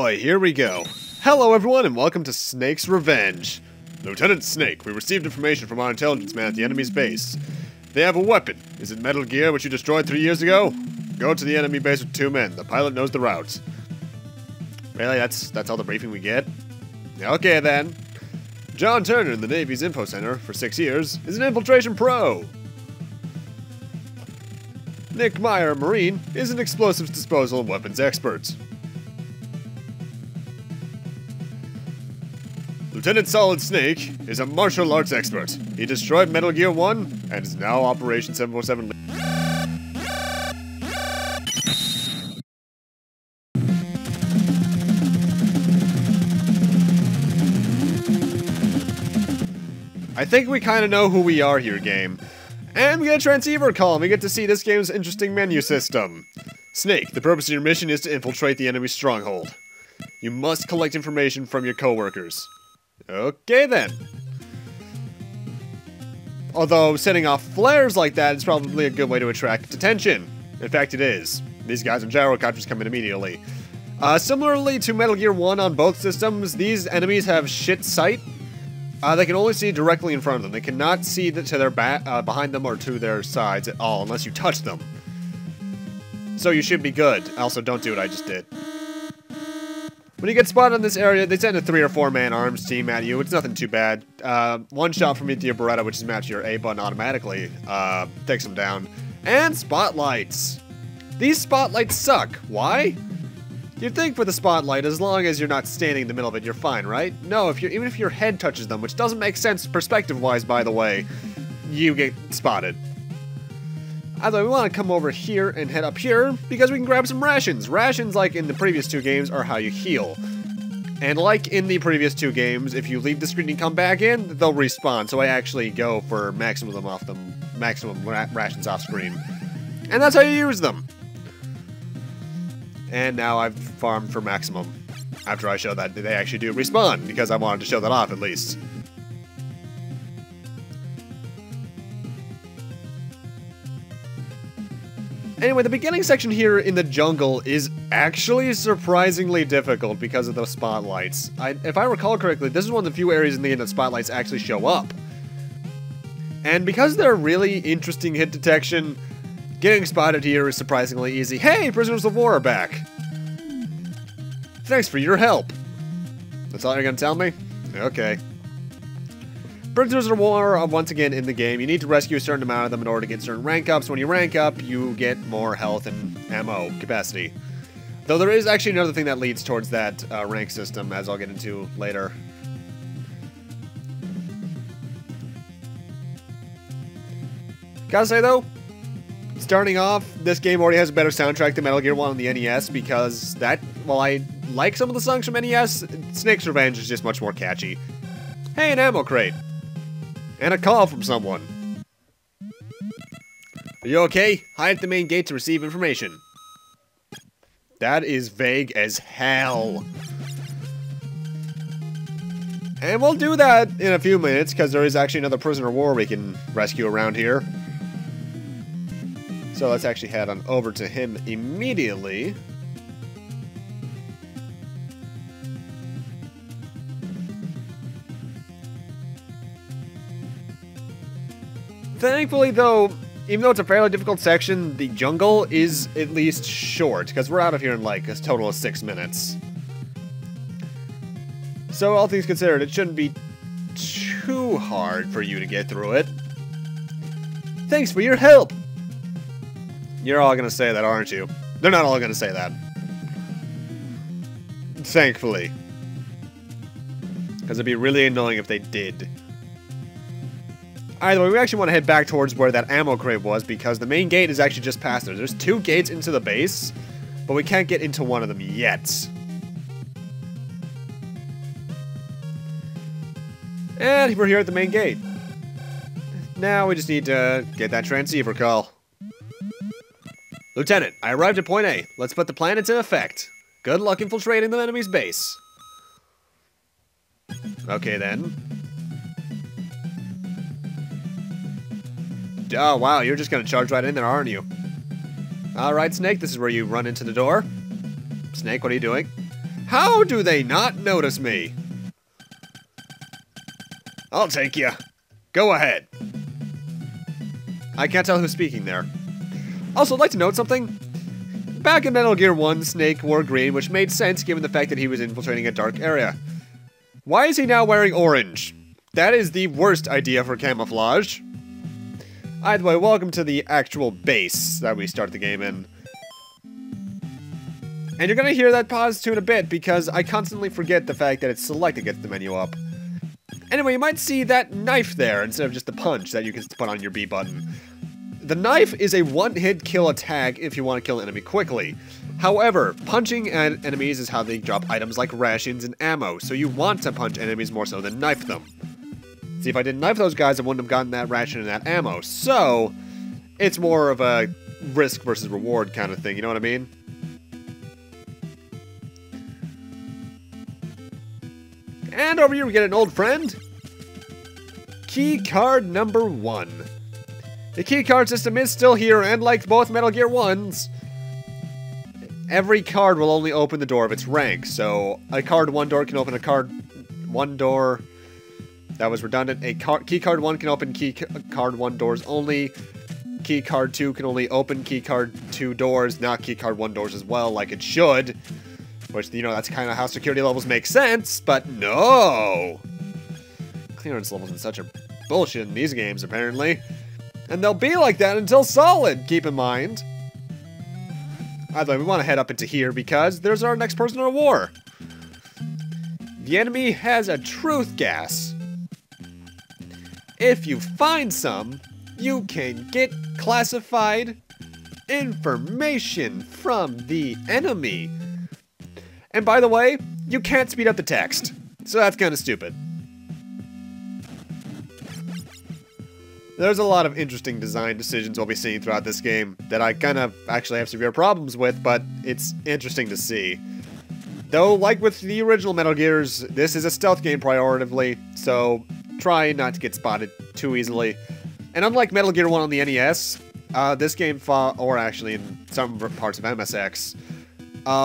boy, here we go. Hello everyone and welcome to Snake's Revenge. Lieutenant Snake, we received information from our intelligence man at the enemy's base. They have a weapon. Is it Metal Gear, which you destroyed 3 years ago? Go to the enemy base with 2 men. The pilot knows the route. Really? That's all the briefing we get? Okay then. John Turner in the Navy's Info Center for 6 years is an infiltration pro. Nick Meyer, Marine, is an explosives disposal and weapons expert. Lieutenant Solid Snake is a martial arts expert. He destroyed Metal Gear 1 and is now Operation 747. I think we kind of know who we are here, game. And we get a transceiver call, and we get to see this game's interesting menu system. Snake, the purpose of your mission is to infiltrate the enemy's stronghold. You must collect information from your co-workers. Okay then. Although setting off flares like that is probably a good way to attract attention. In fact, it is. These guys on gyrocopters come in immediately. Similarly to Metal Gear 1 on both systems, these enemies have shit sight. They can only see directly in front of them. They cannot see to their behind them or to their sides at all unless you touch them. So you should be good. Also, don't do what I just did. When you get spotted in this area, they send a 3 or 4 man arms team at you. It's nothing too bad. One shot from your Beretta, which is matched to your A button automatically, takes them down. And spotlights. These spotlights suck. Why? You'd think with a spotlight, as long as you're not standing in the middle of it, you're fine, right? No, even if your head touches them, which doesn't make sense perspective-wise, by the way, you get spotted. Either we want to come over here and head up here, because we can grab some rations. Rations, like in the previous 2 games, are how you heal. And like in the previous 2 games, if you leave the screen and come back in, they'll respawn, so I actually go for maximum rations off screen. And that's how you use them. And now I've farmed for maximum. After I show that they actually do respawn, because I wanted to show that off at least. Anyway, the beginning section here in the jungle is actually surprisingly difficult because of those spotlights. If I recall correctly, this is one of the few areas in the game that spotlights actually show up. And because they're really interesting hit detection, getting spotted here is surprisingly easy. Hey, prisoners of war are back! Thanks for your help. That's all you're gonna tell me? Okay. Prisoners of war are once again in the game. You need to rescue a certain amount of them in order to get certain rank ups. When you rank up, you get more health and ammo capacity. Though there is actually another thing that leads towards that rank system, as I'll get into later. Gotta say though, starting off, this game already has a better soundtrack than Metal Gear 1 on the NES because that, while I like some of the songs from NES, Snake's Revenge is just much more catchy. Hey, an ammo crate. And a call from someone. Are you okay? Hide at the main gate to receive information. That is vague as hell. And we'll do that in a few minutes because there is actually another prisoner of war we can rescue around here. So let's actually head on over to him immediately. Thankfully, though, even though it's a fairly difficult section, the jungle is at least short, because we're out of here in like a total of 6 minutes. So, all things considered, it shouldn't be too hard for you to get through it. Thanks for your help! You're all gonna say that, aren't you? They're not all gonna say that. Thankfully. Because it'd be really annoying if they did. Either way, we actually want to head back towards where that ammo crate was, because the main gate is actually just past there. There's 2 gates into the base, but we can't get into one of them yet. And we're here at the main gate. Now we just need to get that transceiver call. Lieutenant, I arrived at point A. Let's put the plan into effect. Good luck infiltrating the enemy's base. Okay then. Oh, wow, you're just gonna charge right in there, aren't you? Alright, Snake, this is where you run into the door. Snake, what are you doing? How do they not notice me? I'll take you. Go ahead. I can't tell who's speaking there. Also, I'd like to note something. Back in Metal Gear 1, Snake wore green, which made sense given the fact that he was infiltrating a dark area. Why is he now wearing orange? That is the worst idea for camouflage. Either way, welcome to the actual base that we start the game in. And you're gonna hear that pause tune a bit because I constantly forget the fact that it's select that gets the menu up. Anyway, you might see that knife there instead of just the punch that you can put on your B button. The knife is a one-hit kill attack if you want to kill an enemy quickly. However, punching at enemies is how they drop items like rations and ammo, so you want to punch enemies more so than knife them. See, if I didn't knife those guys, I wouldn't have gotten that ration and that ammo, so it's more of a risk versus reward kind of thing, you know what I mean? And over here we get an old friend. Key card number 1. The key card system is still here, and like both Metal Gear 1s, every card will only open the door of its rank. So a card 1 door can open a card 1 door. That was redundant. Key card 1 can open key card 1 doors only. Key card 2 can only open key card 2 doors, not key card 1 doors as well, like it should. Which, you know, that's kind of how security levels make sense, but no! Clearance levels are such a bullshit in these games, apparently. And they'll be like that until Solid, keep in mind. Either way, we want to head up into here because there's our next prisoner of war. The enemy has a truth gas. If you find some, you can get classified information from the enemy. And by the way, you can't speed up the text, so that's kind of stupid. There's a lot of interesting design decisions we'll be seeing throughout this game that I kind of actually have severe problems with, but it's interesting to see. Though, like with the original Metal Gears, this is a stealth game prioritatively, so try not to get spotted too easily. And unlike Metal Gear 1 on the NES, this game, or actually in some parts of MSX,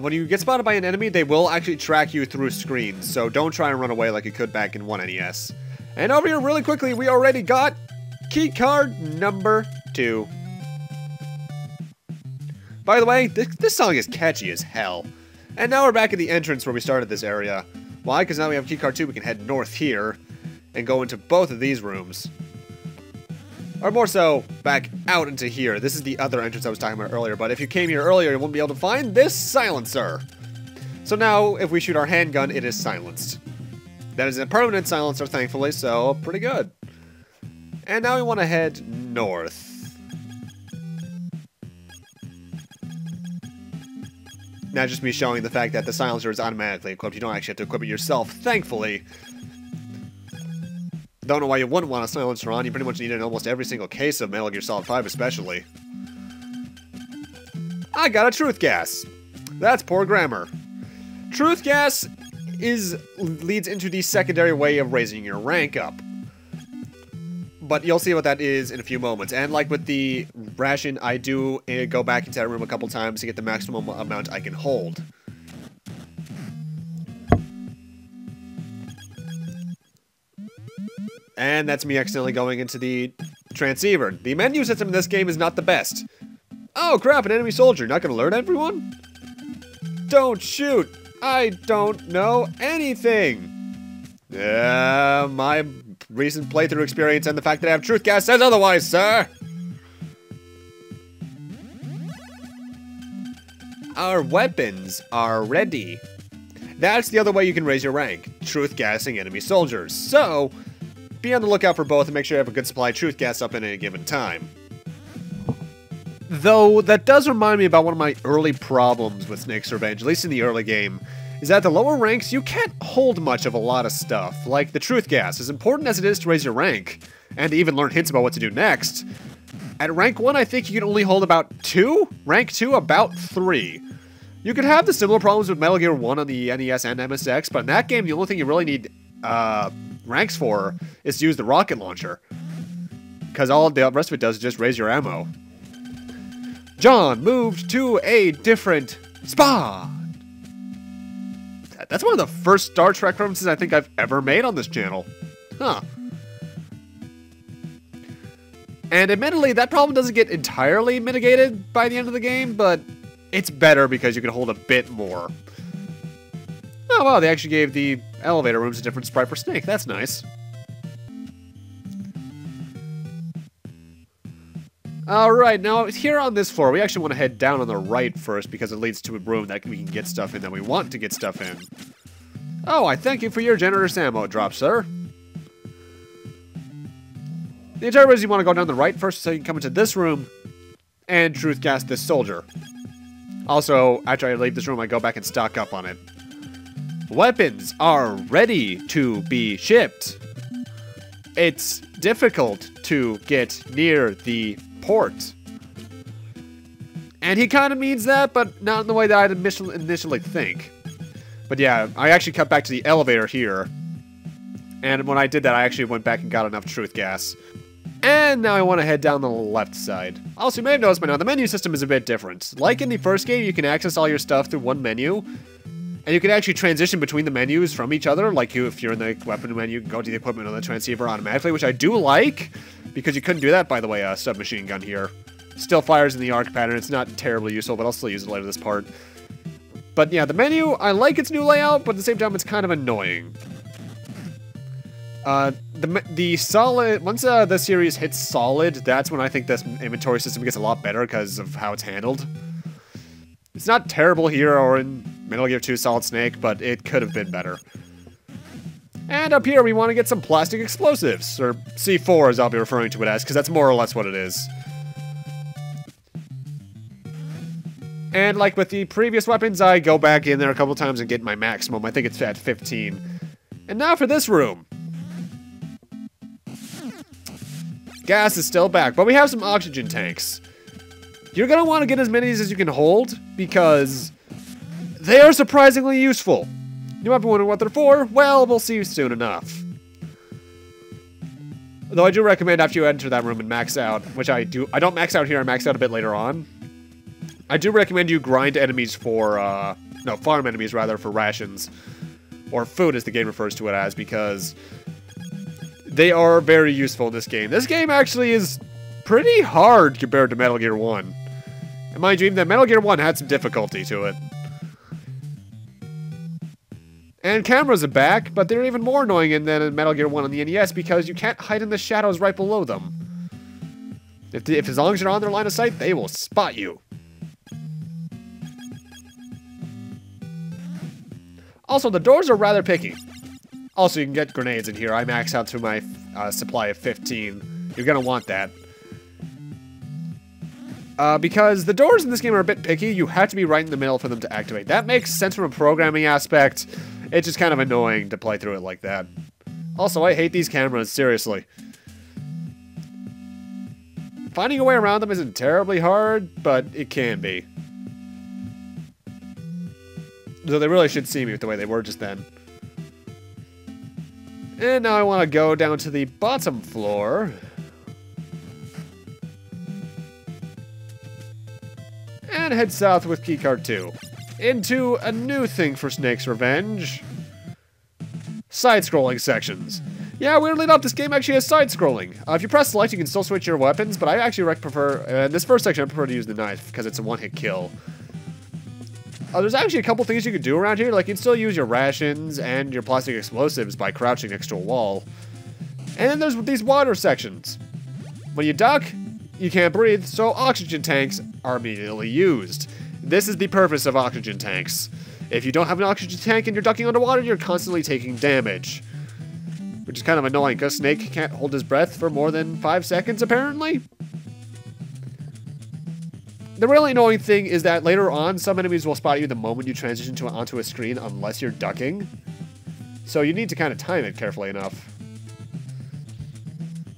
when you get spotted by an enemy, they will actually track you through screens, so don't try and run away like you could back in 1 NES. And over here, really quickly, we already got keycard number 2. By the way, this song is catchy as hell. And now we're back at the entrance where we started this area. Why? Because now we have keycard 2, we can head north here and go into both of these rooms. Or more so, back out into here. This is the other entrance I was talking about earlier, but if you came here earlier, you wouldn't be able to find this silencer. So now, if we shoot our handgun, it is silenced. That is a permanent silencer, thankfully, so pretty good. And now we want to head north. Now just me showing the fact that the silencer is automatically equipped. You don't actually have to equip it yourself, thankfully. Don't know why you wouldn't want a silencer on. You pretty much need it in almost every single case of Metal Gear Solid 5 especially. I got a truth gas. That's poor grammar. Truth gas leads into the secondary way of raising your rank up. But you'll see what that is in a few moments. And like with the ration, I do go back into that room a couple times to get the maximum amount I can hold. And that's me accidentally going into the transceiver. The menu system in this game is not the best. Oh crap, an enemy soldier. Not gonna alert everyone? Don't shoot. I don't know anything. My recent playthrough experience and the fact that I have truth gas says otherwise, sir. Our weapons are ready. That's the other way you can raise your rank. Truth gassing enemy soldiers. So, be on the lookout for both and make sure you have a good supply of truth gas up at any given time. Though, that does remind me about one of my early problems with Snake's Revenge, at least in the early game, is that at the lower ranks, you can't hold much of a lot of stuff. Like the truth gas, as important as it is to raise your rank, and to even learn hints about what to do next, at rank 1, I think you can only hold about 2? Rank 2, about 3. You could have the similar problems with Metal Gear 1 on the NES and MSX, but in that game, the only thing you really need, ranks for is to use the rocket launcher. Because all the rest of it does is just raise your ammo. John moved to a different spot. that. That's one of the first Star Trek references I think I've ever made on this channel. Huh. And admittedly, that problem doesn't get entirely mitigated by the end of the game, but it's better because you can hold a bit more. Oh wow, they actually gave the elevator rooms a different sprite for Snake. That's nice. Alright, now here on this floor, we actually want to head down on the right first because it leads to a room that we can get stuff in that we want to get stuff in. Oh, I thank you for your generous ammo drop, sir. The entire reason you want to go down the right first so you can come into this room and truth gas this soldier. Also, after I leave this room, I go back and stock up on it. Weapons are ready to be shipped. It's difficult to get near the port. And he kind of means that, but not in the way that I'd initially think. But yeah, I actually cut back to the elevator here. And when I did that, I actually went back and got enough truth gas. And now I want to head down the left side. Also, you may have noticed by now, the menu system is a bit different. Like in the first game, you can access all your stuff through one menu. And you can actually transition between the menus from each other. Like if you're in the weapon menu, you can go to the equipment on the transceiver automatically, which I do like. Because you couldn't do that, by the way, submachine gun here. Still fires in the arc pattern. It's not terribly useful, but I'll still use it later this part. But yeah, the menu, I like its new layout, but at the same time, it's kind of annoying. The solid, once the series hits solid, that's when I think this inventory system gets a lot better because of how it's handled. It's not terrible here or in Metal Gear 2 Solid Snake, but it could have been better. And up here, we want to get some plastic explosives, or C4 as I'll be referring to it as, because that's more or less what it is. And like with the previous weapons, I go back in there a couple times and get my maximum. I think it's at 15. And now for this room. Gas is still back, but we have some oxygen tanks. You're going to want to get as many as you can hold, because they are surprisingly useful. You might be wondering what they're for. Well, we'll see soon enough. Though I do recommend after you enter that room and max out, which I do. I don't max out here, I max out a bit later on. I do recommend you grind enemies for, no, farm enemies rather, for rations. Or food as the game refers to it as, because they are very useful in this game. This game actually is pretty hard compared to Metal Gear 1. And mind you, even that Metal Gear 1 had some difficulty to it. And cameras are back, but they're even more annoying than in Metal Gear 1 on the NES because you can't hide in the shadows right below them. If as long as you're on their line of sight, they will spot you. Also, the doors are rather picky. Also, you can get grenades in here. I max out to my supply of 15. You're gonna want that. Because the doors in this game are a bit picky, you have to be right in the middle for them to activate. That makes sense from a programming aspect. It's just kind of annoying to play through it like that. Also, I hate these cameras, seriously. Finding a way around them isn't terribly hard, but it can be. So they really should see me with the way they were just then. And now I want to go down to the bottom floor. And head south with keycard 2. Into a new thing for Snake's Revenge. Side-scrolling sections. Yeah, weirdly enough, this game actually has side-scrolling. If you press select, you can still switch your weapons, but I actually prefer, in this first section, I prefer to use the knife, because it's a one-hit kill. There's actually a couple things you can do around here, like you can still use your rations and your plastic explosives by crouching next to a wall. And then there's these water sections. When you duck, you can't breathe, so oxygen tanks are immediately used. This is the purpose of oxygen tanks. If you don't have an oxygen tank and you're ducking underwater, you're constantly taking damage. Which is kind of annoying, because Snake can't hold his breath for more than 5 seconds, apparently. The really annoying thing is that later on, some enemies will spot you the moment you transition onto a screen unless you're ducking. So you need to kind of time it carefully enough.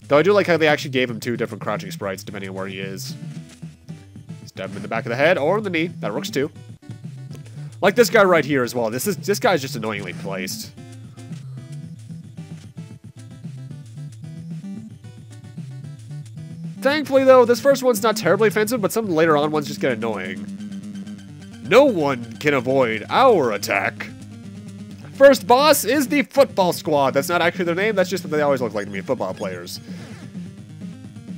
Though I do like how they actually gave him 2 different crouching sprites depending on where he is. Stab him in the back of the head or in the knee. That works too. Like this guy right here as well. This guy's just annoyingly placed. Thankfully, though, this first one's not terribly offensive, but some later on ones just get annoying. No one can avoid our attack. first boss is the football squad. That's not actually their name, that's just what they always look like to me, football players.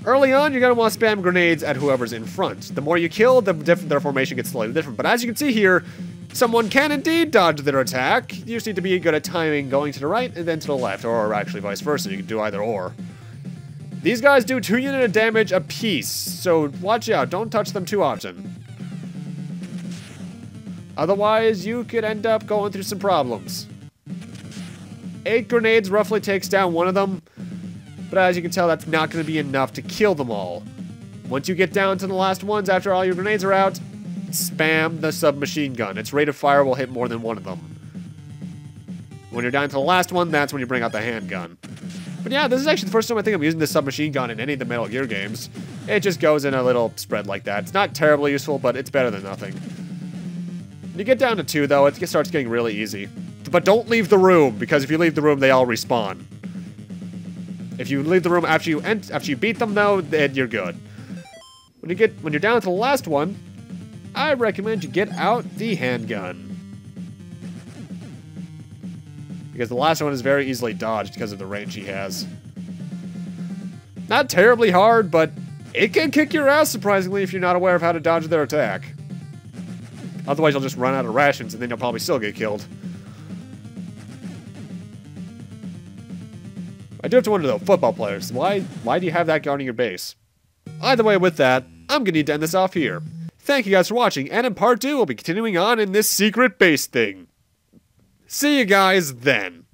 Early on, you're going to want to spam grenades at whoever's in front. The more you kill, their formation gets slightly different. But as you can see here, someone can indeed dodge their attack. You just need to be good at timing going to the right and then to the left, or actually vice versa. You can do either or. These guys do 2 units of damage apiece, so watch out. Don't touch them too often. Otherwise, you could end up going through some problems. 8 grenades roughly takes down one of them. But as you can tell, that's not going to be enough to kill them all. Once you get down to the last ones, after all your grenades are out, spam the submachine gun. Its rate of fire will hit more than one of them. When you're down to the last one, that's when you bring out the handgun. But yeah, this is actually the first time I think I'm using the submachine gun in any of the Metal Gear games. It just goes in a little spread like that. It's not terribly useful, but it's better than nothing. When you get down to 2, though, it starts getting really easy. But don't leave the room, because if you leave the room, they all respawn. If you leave the room after you beat them, though, then you're good. When you're down to the last one, I recommend you get out the handgun. Because the last one is very easily dodged because of the range he has. Not terribly hard, but it can kick your ass surprisingly if you're not aware of how to dodge their attack. Otherwise, you'll just run out of rations and then you'll probably still get killed. I do have to wonder, though, football players, why do you have that guarding your base? Either way, with that, I'm gonna need to end this off here. Thank you guys for watching, and in part 2, we'll be continuing on in this secret base thing. See you guys then.